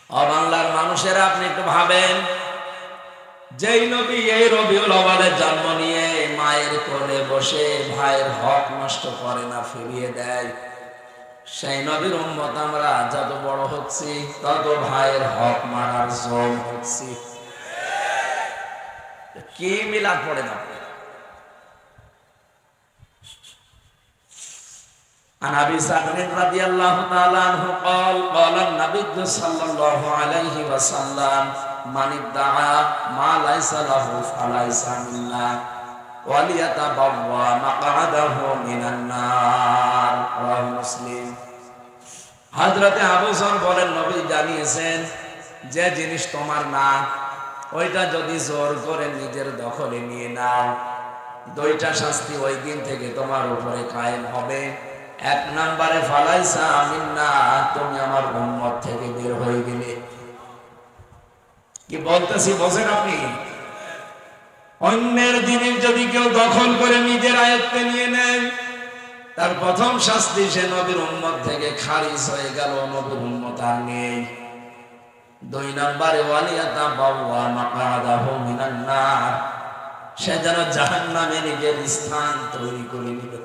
ও বাংলার মানুষেরা, আপনি একটু ভাবেন, যেই নবী এই রবিউল আউয়ালে জন্ম নিয়ে মায়ের কোলে বসে ভাইয়ের হক নষ্ট করে না, ফিরিয়ে দেয়, সেই নবীর উম্মত আমরা যত বড় হচ্ছি তত ভাইয়ের হক মারার জম হচ্ছি। কি মিলাদ পড়ে না? عن أبي سعد رضي الله تعالى عنه قال قال النبي صلى الله عليه وسلم من ادعى ما ليس له فليس منا وليتبوأ مقعده من النار رواه مسلم। হযরতে আবু যর বলেন, নবী জানিয়েছেন, যে জিনিস তোমার না ওইটা যদি জোর করে নিজের দখলে নিয়ে নাও, দুইটা শাস্তি ওই দিন থেকে তোমার উপরে কায়েম হবে। এক নম্বরে ফালাইসা মিন্না, তুমি আমার উম্মত থেকে বের হয়ে গেলে। কি বলতেছি বোঝেন আপনি? অন্যের জিনিস যদি কেউ দখল করে নিজের আয়ত্তে নিয়ে নেয়, তার প্রথম শাস্তি সে নবীর উম্মত থেকে খারিজ হয়ে গেল, নবীর উম্মত আর নেই। দুই নম্বরে ওয়ালিয়াতাবাওয়া মাকআদাহু মিনান নার, সে যেন জাহান্নামে নিজের স্থান তৈরি করে নিবে।